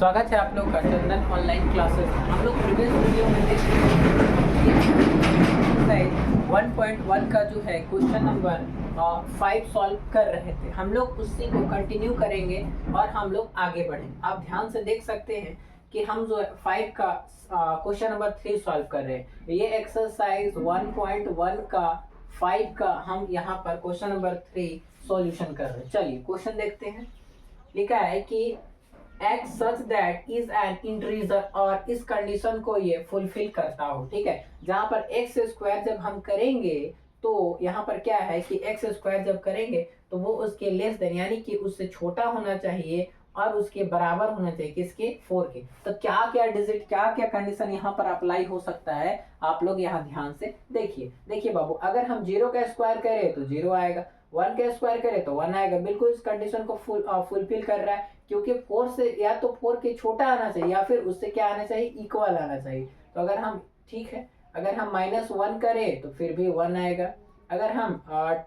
स्वागत है आप लोग का चंदन ऑनलाइन क्लासेस। हम लोग प्रीवियस वीडियो में देख एक्सरसाइज 1.1 का जो है क्वेश्चन नंबर 5 सॉल्व कर रहे थे। हम लोग उसी को कंटिन्यू करेंगे और हम लोग आगे बढ़ेंगे। आप ध्यान से देख सकते हैं कि हम जो 5 का क्वेश्चन नंबर 3 सॉल्व कर रहे हैं। ये एक्सरसाइज 1.1 का 5 का हम यहाँ पर क्वेश्चन नंबर 3 सॉल्यूशन कर रहे हैं। चलिए क्वेश्चन देखते हैं। लिखा है कि x such that is an integer, और इस कंडीशन को ये फुलफिल करता हो। ठीक है, जहां पर एक्स स्क्वायर जब हम करेंगे तो यहाँ पर क्या है कि एक्स स्क्वायर जब करेंगे तो वो उसके लेस देन यानी कि उससे छोटा होना चाहिए और उसके बराबर होना चाहिए किसके, 4 के। तो क्या क्या डिजिट, क्या क्या कंडीशन यहाँ पर अप्लाई हो सकता है, आप लोग यहाँ ध्यान से देखिए। देखिए बाबू, अगर हम 0 का स्क्वायर करें तो 0 आएगा, 1 का स्क्वायर करें तो 1 आएगा। बिल्कुल इस कंडीशन को फुलफिल कर रहा है, क्योंकि 4 से या तो 4 के छोटा आना चाहिए या फिर उससे क्या आना चाहिए, इक्वल आना चाहिए। तो अगर हम, ठीक है, अगर हम -1 करें तो फिर भी 1 आएगा, अगर हम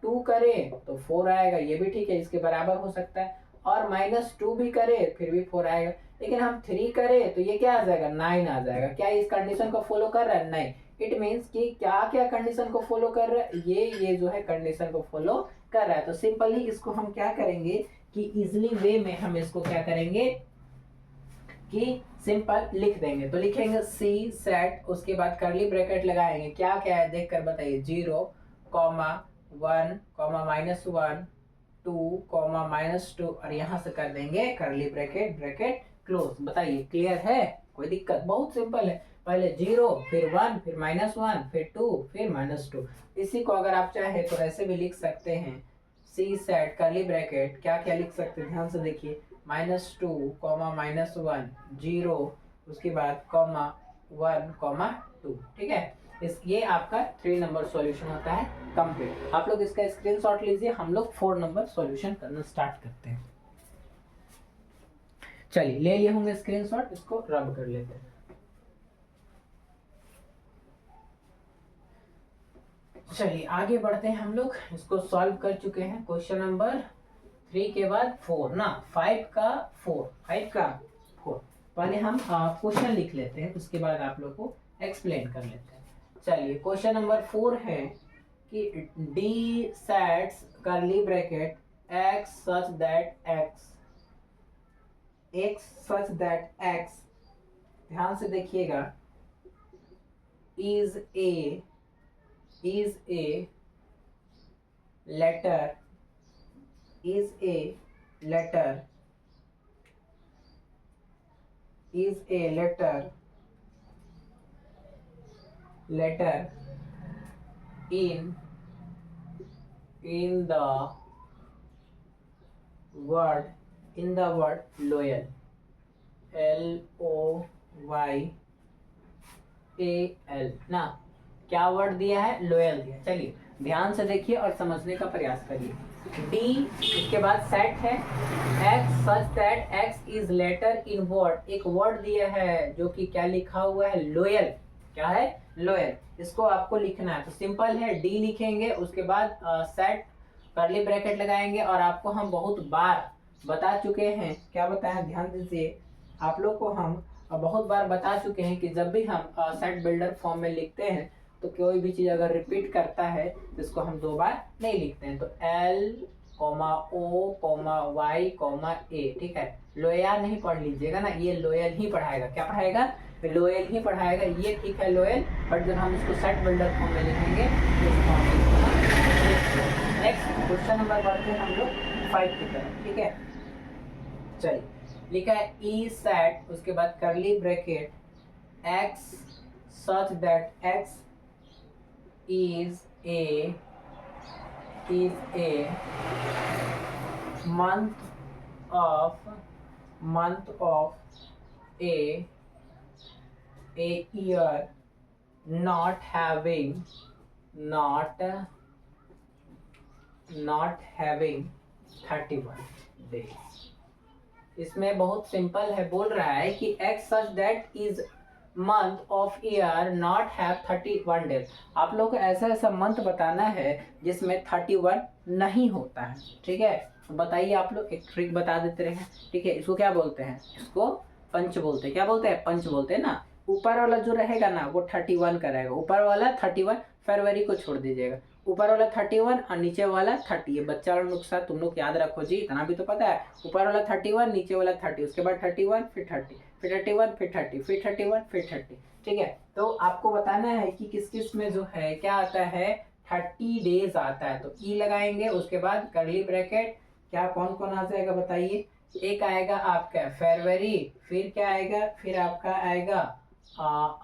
2 करें तो 4 आएगा, ये भी ठीक है, इसके बराबर हो सकता है। और -2 भी करें फिर भी 4 आएगा। लेकिन हम 3 करें तो ये क्या आ जाएगा, 9 आ जाएगा। क्या इस कंडीशन को फॉलो कर रहा है? नहीं। इट मीन्स कि क्या क्या कंडीशन को फॉलो कर रहा है, ये जो है कंडीशन को फॉलो कर रहा है। तो सिंपली इसको हम क्या करेंगे कि इजिली वे में हम इसको क्या करेंगे कि सिंपल लिख देंगे। तो लिखेंगे सी सेट, उसके बाद कर्ली ब्रैकेट लगाएंगे। क्या क्या है देख कर बताइए, 0, 1, -1, 2, -2, और यहाँ से कर देंगे कर्ली ब्रैकेट, ब्रैकेट क्लोज। बताइए क्लियर है, कोई दिक्कत? बहुत सिंपल है। पहले 0, फिर 1, फिर -1, फिर 2, फिर -2। इसी को अगर आप चाहे तो ऐसे भी लिख सकते हैं, सी सेट कर्ली ब्रैकेट, क्या क्या लिख सकते हैं ध्यान से देखिए, -2, -1, 0, उसके बाद -1, 2। ठीक है, ये आपका 3 नंबर सॉल्यूशन होता है कंप्लीट। आप लोग इसका स्क्रीनशॉट लीजिए, हम लोग 4 नंबर सॉल्यूशन करना स्टार्ट करते हैं। चलिए ले लिए होंगे स्क्रीनशॉट, इसको रब कर लेते हैं। चलिए आगे बढ़ते हैं। हम लोग इसको सॉल्व कर चुके हैं। क्वेश्चन नंबर 3 के बाद 4 ना, 5 का 4। पहले हम क्वेश्चन लिख लेते हैं, उसके बाद आप लोग को एक्सप्लेन कर लेते हैं। चलिए क्वेश्चन नंबर 4 है कि D sets curly bracket x such that x, ध्यान से देखिएगा, is a letter in the word loyal, LOYAL ना। क्या वर्ड दिया है, लोयल दिया। चलिए ध्यान से देखिए और समझने का प्रयास करिए। डी, इसके बाद सेट है x such that x is letter in word, एक वर्ड दिया है जो कि क्या लिखा हुआ है, लोयल। क्या है, लोयल। इसको आपको लिखना है, तो सिंपल है, डी लिखेंगे, उसके बाद सेट कर्ली ब्रैकेट लगाएंगे। और आपको हम बहुत बार बता चुके हैं, क्या बताया ध्यान दीजिए, आप लोग को हम बहुत बार बता चुके हैं कि जब भी हम सेट बिल्डर फॉर्म में लिखते हैं तो कोई भी चीज अगर रिपीट करता है तो इसको हम 2 बार नहीं लिखते हैं। तो L, O, Y, A, ठीक है। लोयल नहीं पढ़ लीजिएगा ना, ये लोयल ही पढ़ाएगा। क्या पढ़ाएगा, लोयल ही पढ़ाएगा। ये ठीक है लोयल, बट जब हम इसको सेट बिल्डर फॉर्म में लिखेंगे तो इस फॉर्म में नेक्स्ट क्वेश्चन नंबर बढ़ते हैं हम लोग 5 की तरफ। ठीक है, चलिए लिखा है ई सेट, उसके बाद curly bracket x such that x is a month of a year not having 31 days। इसमें बहुत सिंपल है, बोल रहा है कि x such that is month of year not have 31 days। आप लोग को ऐसा ऐसा मंथ बताना है जिसमें 31 नहीं होता है। ठीक है, तो बताइए आप लोग, एक ट्रिक बता देते रहे। ठीक है, इसको क्या बोलते हैं, इसको पंच बोलते हैं, क्या बोलते हैं, पंच बोलते हैं ना। ऊपर वाला जो रहेगा ना वो 31 का रहेगा, ऊपर वाला 31, फरवरी को छोड़ दीजिएगा, ऊपर वाला 31 और नीचे वाला 30। ये बच्चा वाला नुस्खा तुम लोग याद रखो जी, इतना भी तो पता है। ऊपर वाला 31, नीचे वाला 30, उसके बाद 31, फिर 30, फिर 31, फिर 30, फिर 31, फिर 30। ठीक है, तो आपको बताना है कि किस किस में जो है क्या आता है, 30 डेज आता है। तो ई लगाएंगे, उसके बाद करली ब्रैकेट, क्या कौन कौन आ जाएगा बताइए। एक आएगा आपका फरवरी, फिर क्या आएगा, फिर आपका आएगा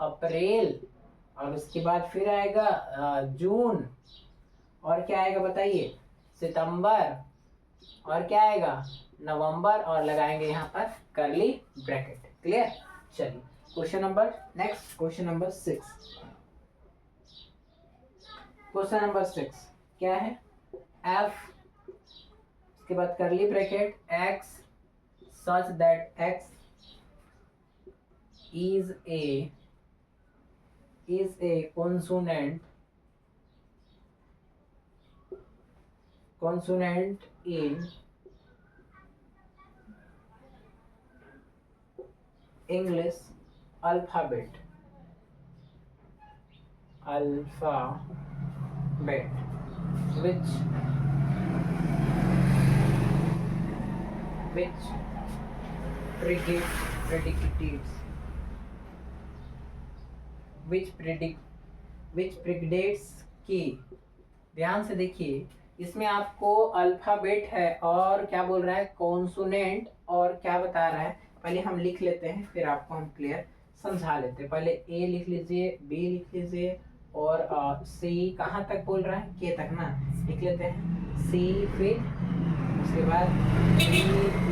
अप्रैल, और उसके बाद फिर आएगा जून, और क्या आएगा बताइए, सितंबर, और क्या आएगा, नवंबर, और लगाएंगे यहाँ पर करली ब्रैकेट। क्लियर। चलिए question number next, question number 6। Question number 6 क्या है, एफ, उसके बाद करली bracket x such that x is a consonant in English alphabet which predicates की, ध्यान से देखिए, इसमें आपको अल्फाबेट है और क्या बोल रहा है, कॉन्सोनेंट, और क्या बता रहा है, पहले हम लिख लेते हैं फिर आपको हम क्लियर समझा लेते हैं। पहले ए लिख लीजिए, बी लिख लीजिए, और सी कहाँ तक बोल रहा है, के तक ना, लिख लेते हैं सी, फिर उसके बाद D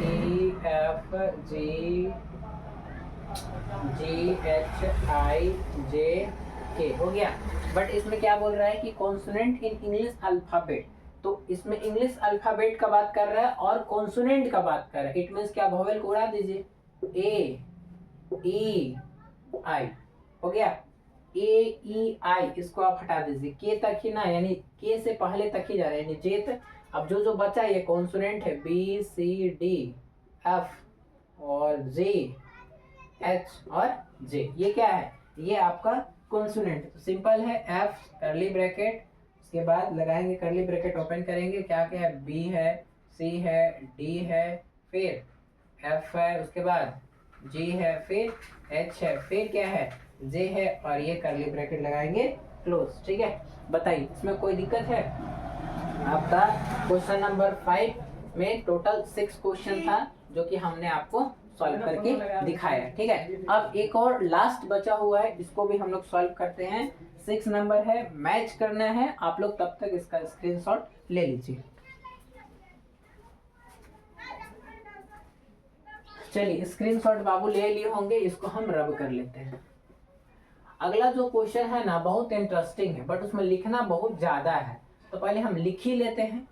E F G H I J K, हो गया। बट इसमें क्या बोल रहा है कि कॉन्सोनेंट इन इंग्लिश अल्फाबेट, तो इसमें इंग्लिश अल्फाबेट का बात कर रहा है और कॉन्सोनेंट का बात कर रहा है। इट मीन्स क्या, वोवेल को उड़ा दीजिए, ए ई आई, हो गया, ए ई आई, इसको आप हटा दीजिए, के तक ही ना, यानी के से पहले तक ही जा रहा है, यानी जे तक। अब जो जो बचा ये कॉन्सोनेंट है, बी सी डी एफ और जे एच और जे, ये क्या है, ये आपका कॉन्सोनेंट। तो सिंपल है, एफ करली ब्रैकेट, उसके बाद लगाएंगे करली ब्रैकेट ओपन करेंगे, क्या क्या है, बी है, सी है, डी है, फिर एफ है, उसके बाद जी है, फिर एच है, फिर क्या है, जे है, और ये करली ब्रैकेट लगाएंगे क्लोज। ठीक है, बताइए इसमें कोई दिक्कत है। आपका क्वेश्चन नंबर 5 में टोटल 6 क्वेश्चन था जो कि हमने आपको सॉल्व करके दिखाया। ठीक है, अब एक और लास्ट बचा हुआ है, इसको भी हम लोग सॉल्व करते हैं। 6 नंबर है, मैच करना है, आप लोग तब तक इसका स्क्रीनशॉट ले लीजिए। चलिए स्क्रीनशॉट बाबू ले लिए होंगे, इसको हम रब कर लेते हैं। अगला जो क्वेश्चन है ना बहुत इंटरेस्टिंग है, बट उसमें लिखना बहुत ज्यादा है, तो पहले हम लिख ही लेते हैं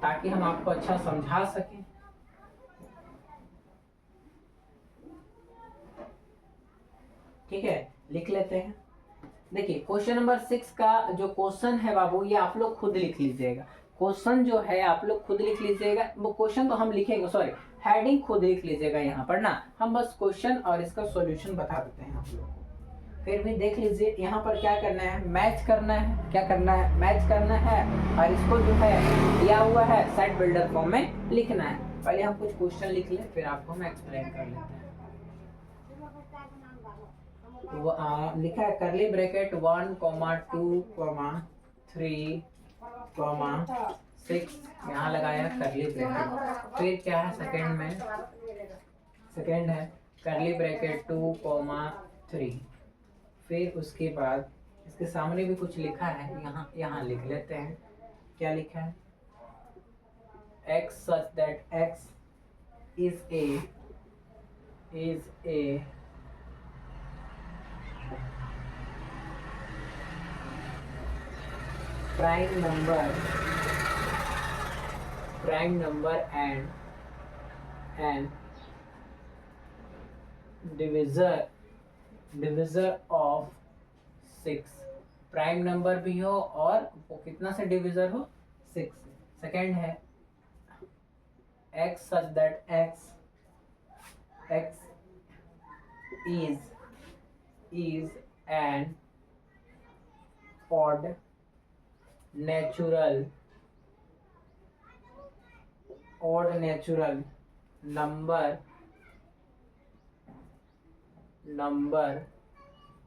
ताकि हम आपको अच्छा समझा सकें। ठीक है, लिख लेते हैं। देखिए क्वेश्चन नंबर 6 का जो क्वेश्चन है बाबू, ये आप लोग खुद लिख लीजिएगा। क्वेश्चन जो है आप लोग खुद लिख लीजिएगा, वो क्वेश्चन तो हम लिखेंगे, सॉरी हेडिंग खुद लिख लीजिएगा यहाँ पर ना, हम बस क्वेश्चन और इसका सॉल्यूशन बता देते हैं आप लोग को। फिर भी देख लीजिए यहाँ पर क्या करना है, मैच करना है, क्या करना है, मैच करना है, और इसको जो है दिया हुआ है सेट बिल्डर फॉर्म में लिखना है। पहले हम कुछ क्वेश्चन लिख लें फिर आपको हम एक्सप्लेन कर लेते हैं। तो लिखा है करली ब्रैकेट 1, 2, 3, 6, यहाँ लगाया करली ब्रैकेट, फिर क्या है सेकंड में, सेकंड है करली ब्रैकेट 2, 3, फिर उसके बाद इसके सामने भी कुछ लिखा है, यहाँ लिख लेते हैं। क्या लिखा है, x such that x is a prime number and divisor of 6, prime number भी हो और वो कितना से डिविजर हो, 6। सेकेंड है x such that x is an odd natural number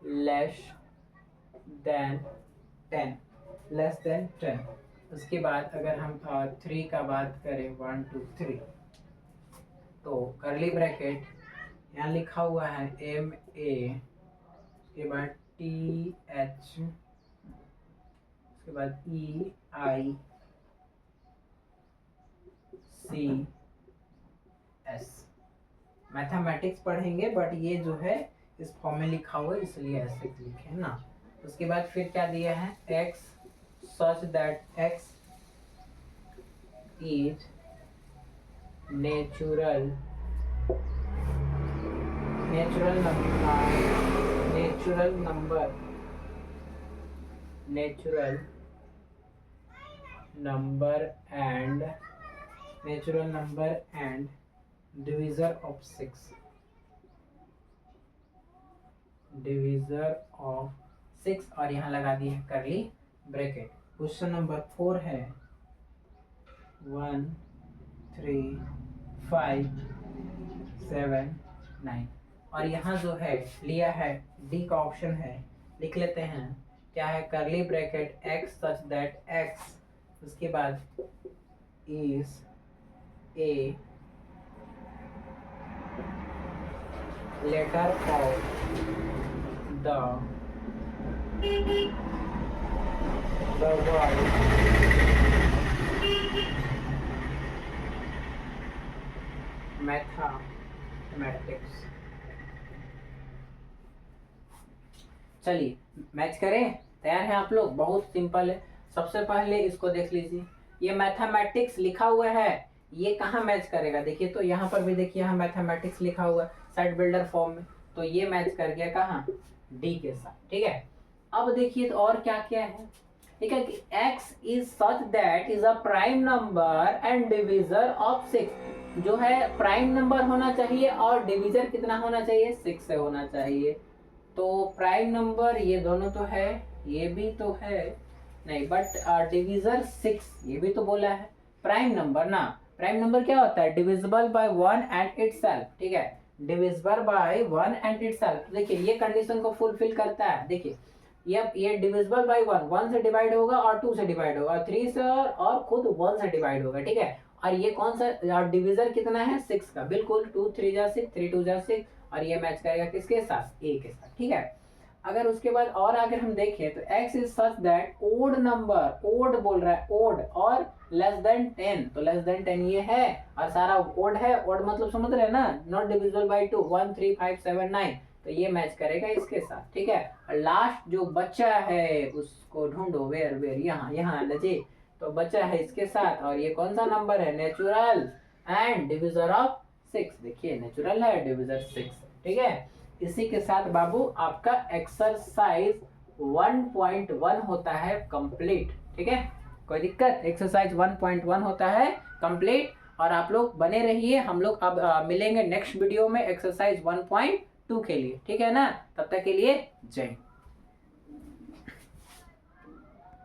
less than 10। उसके बाद अगर हम 3 का बात करें 1 2 3 तो करली ब्रैकेट यहाँ लिखा हुआ है MA, उसके बाद TH, उसके बाद EICS। मैथमेटिक्स पढ़ेंगे बट ये जो है इस फॉर्म में लिखा हुआ है इसलिए ऐसे लिखे है ना। उसके बाद फिर क्या दिया है x such that x is natural number and divisor of 6 और यहाँ लगा दी है करली ब्रैकेट। क्वेश्चन नंबर 4 है 1 3 5 7 9 और यहाँ जो है लिया है डी का ऑप्शन है, लिख लेते हैं क्या है करली bracket x such that x, उसके बाद is a letter of the word mathematics. चलिए मैच करें, तैयार हैं आप लोग? बहुत सिंपल है। सबसे पहले इसको देख लीजिए, ये मैथमेटिक्स लिखा हुआ है, ये कहाँ मैच करेगा? देखिए तो यहाँ पर भी देखिए यहाँ मैथमेटिक्स लिखा हुआ है साइड बिल्डर फॉर्म में, तो ये मैच कर गया कहाँ? डी के साथ। ठीक है, अब देखिए तो और क्या क्या है। ठीक है कि x is such that is a prime number and divisor of 6, जो है प्राइम नंबर होना चाहिए और डिविजर कितना होना चाहिए? 6 से होना चाहिए। तो प्राइम नंबर ये दोनों तो है, ये भी तो है नहीं, बट डिविजर 6 ये भी तो बोला है। प्राइम नंबर ना, प्राइम नंबर क्या होता है? Divisible by 1 and itself. ठीक है, डिविजिबल बाय 1 एंड इटसेल्फ। देखिए ये कंडीशन को फुलफिल करता है। देखिए ये डिविजिबल बाय 1 से डिवाइड होगा और 2 से डिवाइड होगा, 3 से और खुद 1 से डिवाइड होगा। ठीक है, और ये कौन सा डिविजर कितना है? 6 का। बिल्कुल 2 3 जा 6, 3 2 जा 6, और ये मैच करेगा किसके साथ? ए के साथ। ठीक है, अगर उसके बाद और अगर हम देखें तो x is such that odd number, odd बोल रहा है, ओड और लेस देन 10, तो लेस देन 10 ये है और सारा ओड है। ओड मतलब समझ रहे हैं ना, नॉट डिविजिबल बाय 2, 1 3 5 7 9, तो ये मैच करेगा इसके साथ। ठीक है, और लास्ट जो बच्चा है उसको ढूंढो, वेयर यहाँ लजे, तो बच्चा है इसके साथ, और ये कौन सा नंबर है? Natural and divisor of 6। देखिए नेचुरल है, डिविजर 6। ठीक है, इसी के साथ बाबू आपका एक्सरसाइज 1.1 होता है कंप्लीट। ठीक है, कोई दिक्कत? एक्सरसाइज 1.1 होता है कंप्लीट, और आप लोग बने रहिए। हम लोग अब मिलेंगे नेक्स्ट वीडियो में एक्सरसाइज 1.2 के लिए। ठीक है ना, तब तक के लिए जय।